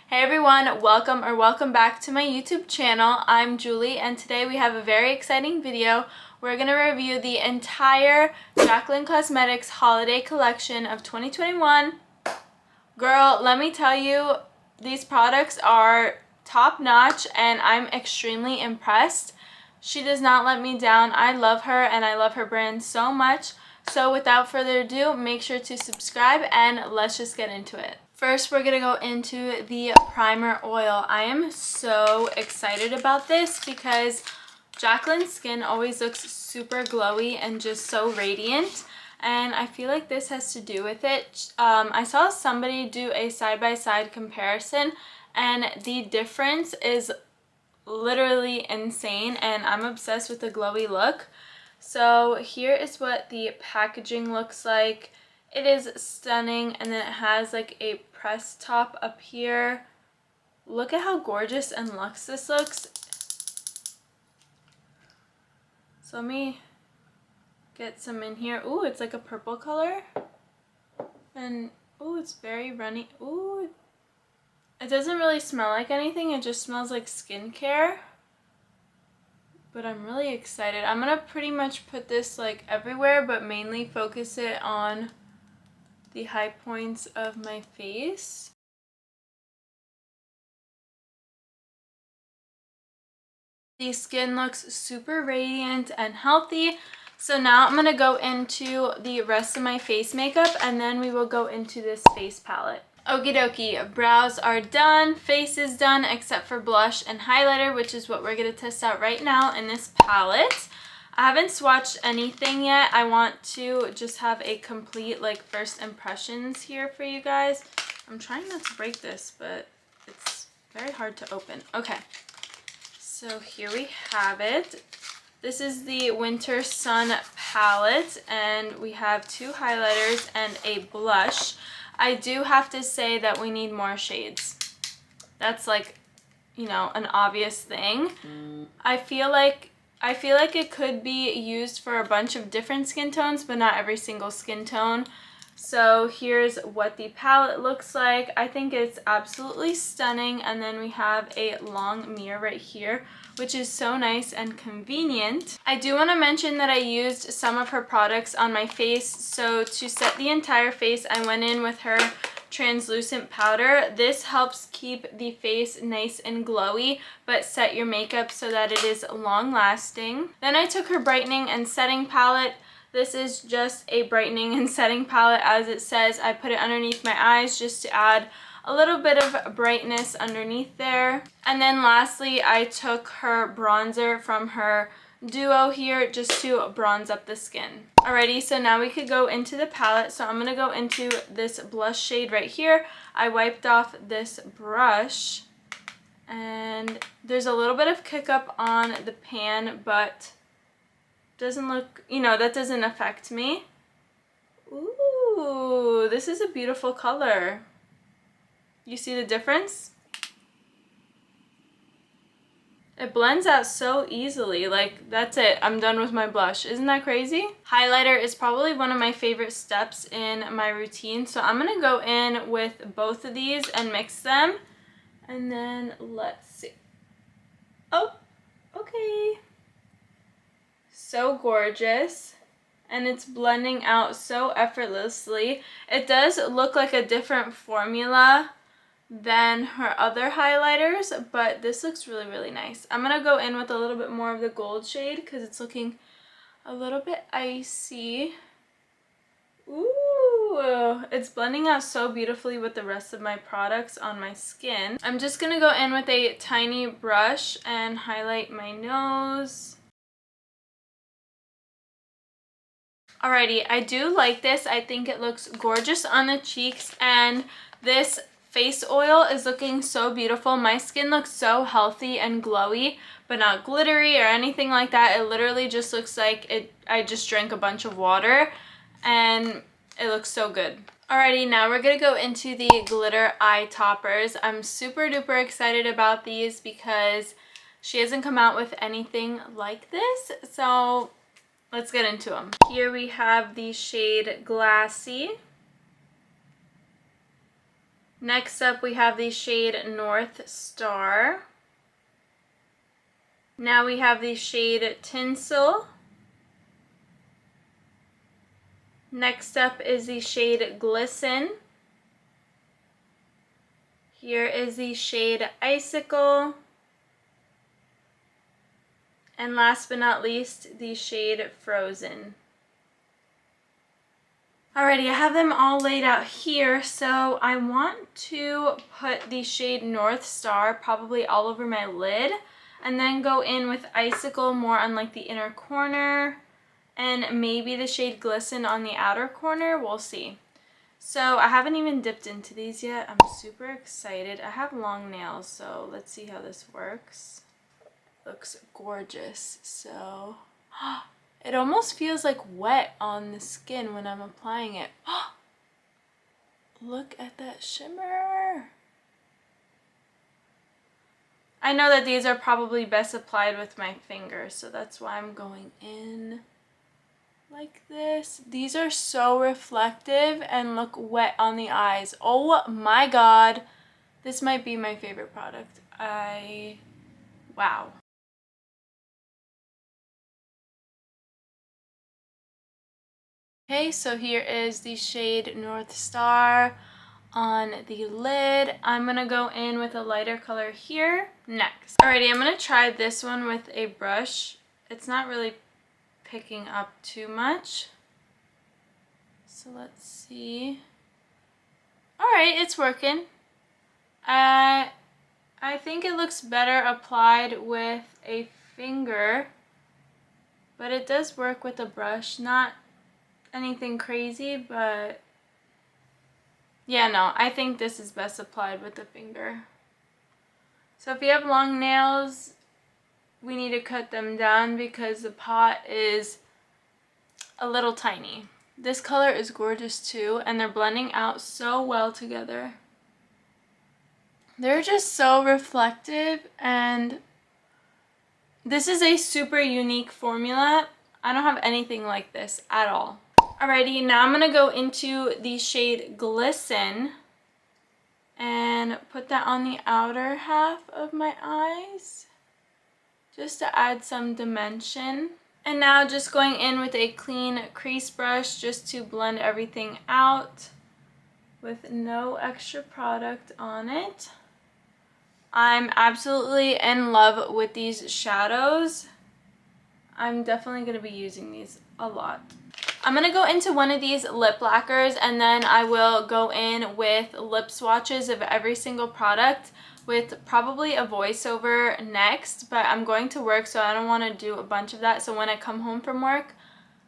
Hey everyone, welcome back to my YouTube channel. I'm Julie and today we have a very exciting video. We're going to review the entire JACLYN Cosmetics Holiday Collection of 2021. Girl, let me tell you, these products are top notch and I'm extremely impressed. She does not let me down. I love her and I love her brand so much. So without further ado, make sure to subscribe and let's just get into it. First, we're gonna go into the primer oil. I am so excited about this because JACLYN's skin always looks super glowy and just so radiant. And I feel like this has to do with it. I saw somebody do a side-by-side comparison and the difference is literally insane and I'm obsessed with the glowy look. So here is what the packaging looks like. It is stunning and then it has like a press top up here. Look at how gorgeous and luxe this looks. So let me get some in here. Ooh, it's like a purple color. And ooh, it's very runny. Ooh, it doesn't really smell like anything. It just smells like skincare. But I'm really excited. I'm gonna pretty much put this like everywhere, but mainly focus it on the high points of my face. The skin looks super radiant and healthy. So now I'm going to go into the rest of my face makeup and then we will go into this face palette. Okie dokie, brows are done, face is done except for blush and highlighter, which is what we're going to test out right now in this palette. I haven't swatched anything yet. I want to just have a complete like first impressions here for you guys. I'm trying not to break this, but it's very hard to open. Okay. So here we have it. This is the Winter Sun palette and we have two highlighters and a blush. I do have to say that we need more shades. That's like, you know, an obvious thing. I feel like it could be used for a bunch of different skin tones, but not every single skin tone. So here's what the palette looks like. I think it's absolutely stunning. And then we have a long mirror right here, which is so nice and convenient. I do want to mention that I used some of her products on my face. So to set the entire face, I went in with her translucent powder. This helps keep the face nice and glowy, but set your makeup so that it is long lasting. Then I took her brightening and setting palette. This is just a brightening and setting palette as it says. I put it underneath my eyes just to add a little bit of brightness underneath there. And then lastly, I took her bronzer from her duo here just to bronze up the skin. Alrighty, so now we could go into the palette. So I'm going to go into this blush shade right here. I wiped off this brush and there's a little bit of kick up on the pan, but doesn't look, you know, that doesn't affect me. Ooh, this is a beautiful color. You see the difference? It blends out so easily. Like, that's it. I'm done with my blush. Isn't that crazy? Highlighter is probably one of my favorite steps in my routine. So I'm going to go in with both of these and mix them. And then let's see. Oh, okay. So gorgeous. And it's blending out so effortlessly. It does look like a different formula than her other highlighters, but this looks really, really nice. I'm going to go in with a little bit more of the gold shade because it's looking a little bit icy. Ooh, it's blending out so beautifully with the rest of my products on my skin. I'm just going to go in with a tiny brush and highlight my nose. Alrighty, I do like this. I think it looks gorgeous on the cheeks, and this face oil is looking so beautiful. My skin looks so healthy and glowy, but not glittery or anything like that. It literally just looks like I just drank a bunch of water and it looks so good. Alrighty, now we're gonna go into the glitter eye toppers. I'm super duper excited about these because she hasn't come out with anything like this. So let's get into them. Here we have the shade Glassy. Next up, we have the shade North Star. Now we have the shade Tinsel. Next up is the shade Glisten. Here is the shade Icicle. And last but not least, the shade Frozen. Alrighty, I have them all laid out here, so I want to put the shade North Star probably all over my lid, and then go in with Icicle more on like the inner corner, and maybe the shade Glisten on the outer corner. We'll see. So I haven't even dipped into these yet. I'm super excited. I have long nails, so let's see how this works. Looks gorgeous. So it almost feels like wet on the skin when I'm applying it. Look at that shimmer. I know that these are probably best applied with my fingers, so that's why I'm going in like this. These are so reflective and look wet on the eyes. Oh my god. This might be my favorite product. Wow. Okay, so here is the shade North Star on the lid. I'm gonna go in with a lighter color here next. Alrighty, I'm gonna try this one with a brush. It's not really picking up too much. So let's see. Alright, it's working. I think it looks better applied with a finger, but it does work with a brush. Not anything crazy, but yeah, no, I think this is best applied with the finger. So if you have long nails, we need to cut them down because the pot is a little tiny. This color is gorgeous too, and they're blending out so well together. They're just so reflective, and this is a super unique formula. I don't have anything like this at all. Alrighty, now I'm going to go into the shade Glisten and put that on the outer half of my eyes just to add some dimension. And now just going in with a clean crease brush just to blend everything out with no extra product on it. I'm absolutely in love with these shadows. I'm definitely going to be using these a lot. I'm going to go into one of these lip lacquers, and then I will go in with lip swatches of every single product with probably a voiceover next, but I'm going to work, so I don't want to do a bunch of that. So when I come home from work,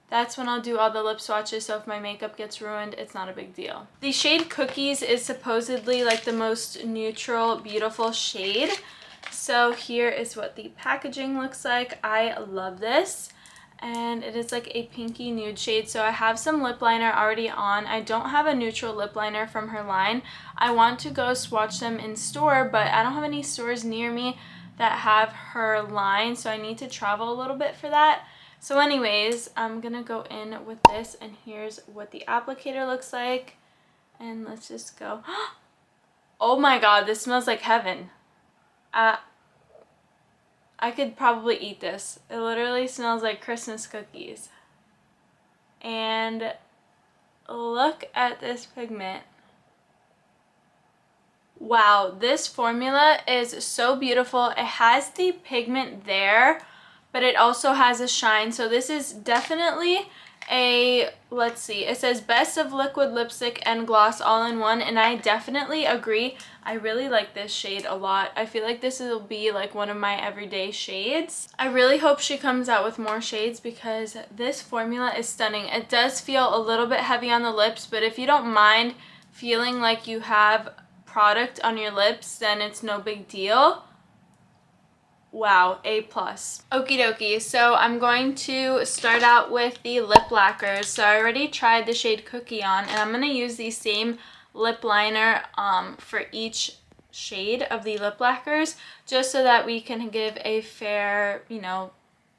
that's when I'll do all the lip swatches, so if my makeup gets ruined, it's not a big deal. The shade Cookies is supposedly like the most neutral, beautiful shade. So here is what the packaging looks like. I love this. And it is like a pinky nude shade. So I have some lip liner already on. I don't have a neutral lip liner from her line. I want to go swatch them in store, but I don't have any stores near me that have her line, so I need to travel a little bit for that. So anyways, I'm gonna go in with this, and here's what the applicator looks like. And let's just go. Oh my god, this smells like heaven. I could probably eat this. It literally smells like Christmas cookies. And look at this pigment. Wow, this formula is so beautiful. It has the pigment there, but it also has a shine. So this is definitely a, let's see, it says best of liquid lipstick and gloss all in one, and I definitely agree. I really like this shade a lot. I feel like this will be like one of my everyday shades. I really hope she comes out with more shades because this formula is stunning. It does feel a little bit heavy on the lips, but if you don't mind feeling like you have product on your lips, then it's no big deal. Wow, A+. Okie dokie, so I'm going to start out with the lip lacquers. So I already tried the shade Cookie on, and I'm going to use the same lip liner for each shade of the lip lacquers, just so that we can give a fair, you know,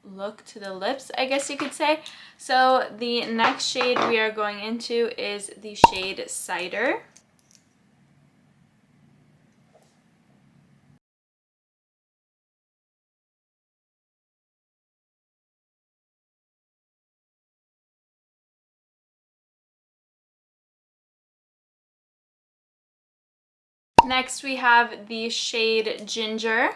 look to the lips, I guess you could say. So the next shade we are going into is the shade Cider. Next we have the shade Ginger.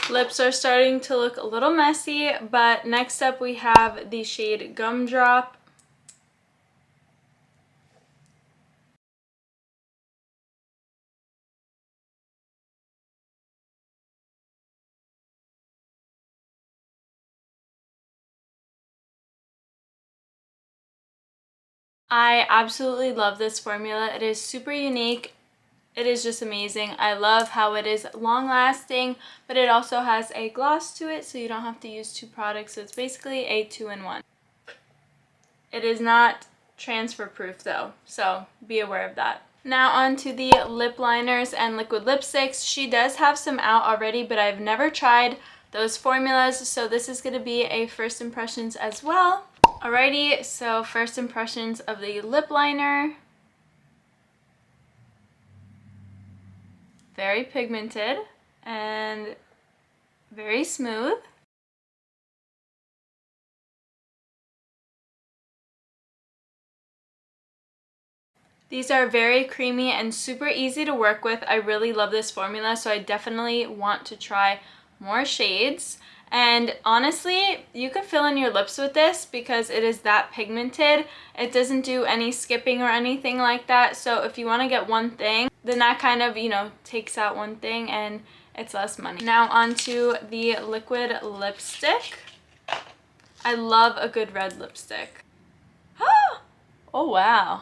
Lips are starting to look a little messy, but next up we have the shade Gumdrop. I absolutely love this formula. It is super unique. It is just amazing. I love how it is long lasting, but it also has a gloss to it, so you don't have to use two products. So it's basically a 2-in-1. It is not transfer proof though, so be aware of that. Now on to the lip liners and liquid lipsticks. She does have some out already, but I've never tried those formulas, so this is going to be a first impressions as well. Alrighty, so first impressions of the lip liner. Very pigmented and very smooth. These are very creamy and super easy to work with. I really love this formula, so I definitely want to try more shades. And honestly, you could fill in your lips with this because it is that pigmented. It doesn't do any skipping or anything like that. So if you want to get one thing, then that kind of, you know, takes out one thing and it's less money. Now onto the liquid lipstick. I love a good red lipstick. Oh wow.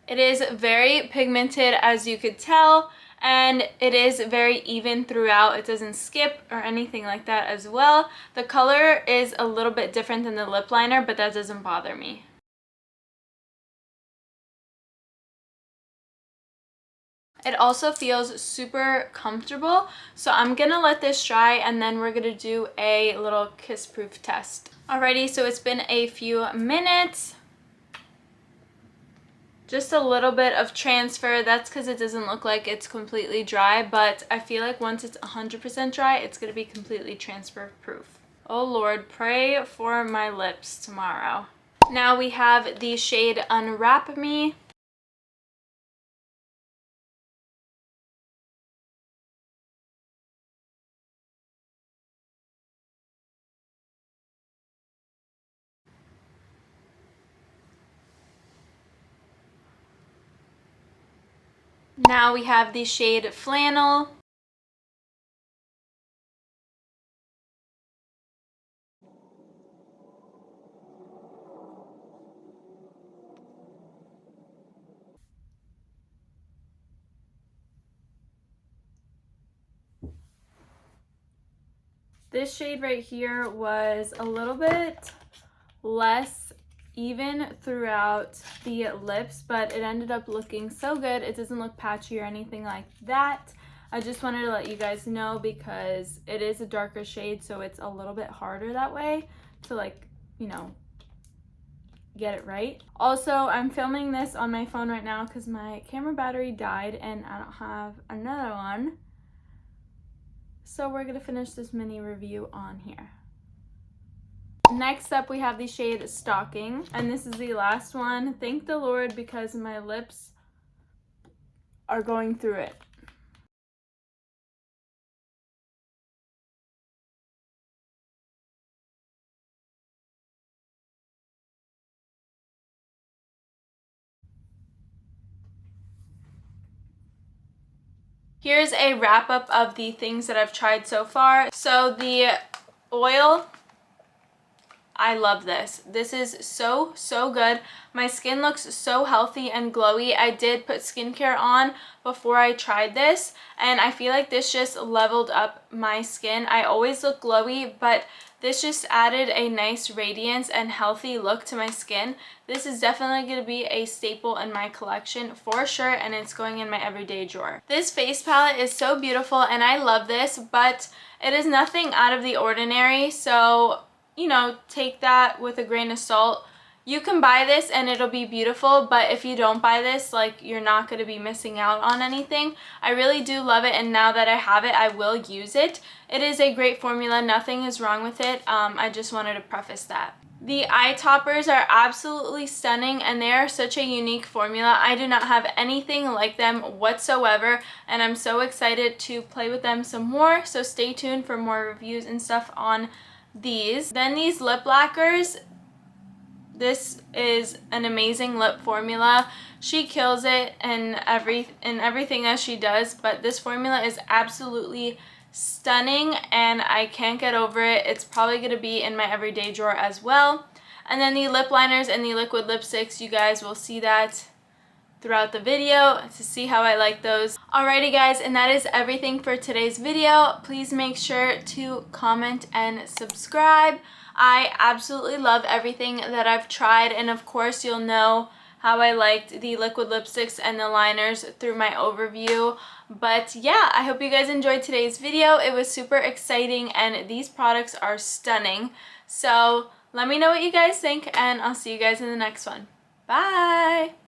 It is very pigmented, as you could tell, and it is very even throughout. It doesn't skip or anything like that as well. The color is a little bit different than the lip liner, but that doesn't bother me. It also feels super comfortable, so I'm gonna let this dry and then we're gonna do a little kiss proof test. Alrighty, so it's been a few minutes. Just a little bit of transfer. That's because it doesn't look like it's completely dry, but I feel like once it's 100% dry, it's going to be completely transfer proof. Oh Lord, pray for my lips tomorrow. Now we have the shade Unwrap Me. Now we have the shade Flannel. This shade right here was a little bit less even throughout the lips, but it ended up looking so good. It doesn't look patchy or anything like that. I just wanted to let you guys know because it is a darker shade, so it's a little bit harder that way to, like, you know, get it right. Also, I'm filming this on my phone right now because my camera battery died and I don't have another one. So we're gonna finish this mini review on here. Next up we have the shade Stalking, and this is the last one. Thank the Lord, because my lips are going through it. Here's a wrap up of the things that I've tried so far. So the oil, I love this. This is so good. My skin looks so healthy and glowy. I did put skincare on before I tried this, and I feel like this just leveled up my skin. I always look glowy, but this just added a nice radiance and healthy look to my skin. This is definitely going to be a staple in my collection for sure, and it's going in my everyday drawer. This face palette is so beautiful and I love this, but it is nothing out of the ordinary, so you know, take that with a grain of salt. You can buy this and it'll be beautiful, but if you don't buy this, like, you're not going to be missing out on anything. I really do love it, and now that I have it, I will use it. It is a great formula. Nothing is wrong with it. I just wanted to preface that. The eye toppers are absolutely stunning, and they are such a unique formula. I do not have anything like them whatsoever, and I'm so excited to play with them some more. So stay tuned for more reviews and stuff on these. Then these lip lacquers. This is an amazing lip formula. She kills it in everything that she does, but this formula is absolutely stunning and I can't get over it. It's probably going to be in my everyday drawer as well. And then the lip liners and the liquid lipsticks, you guys will see that throughout the video to see how I like those. Alrighty guys, and that is everything for today's video. Please make sure to comment and subscribe. I absolutely love everything that I've tried, and of course you'll know how I liked the liquid lipsticks and the liners through my overview. But yeah, I hope you guys enjoyed today's video. It was super exciting and these products are stunning. So let me know what you guys think, and I'll see you guys in the next one. Bye!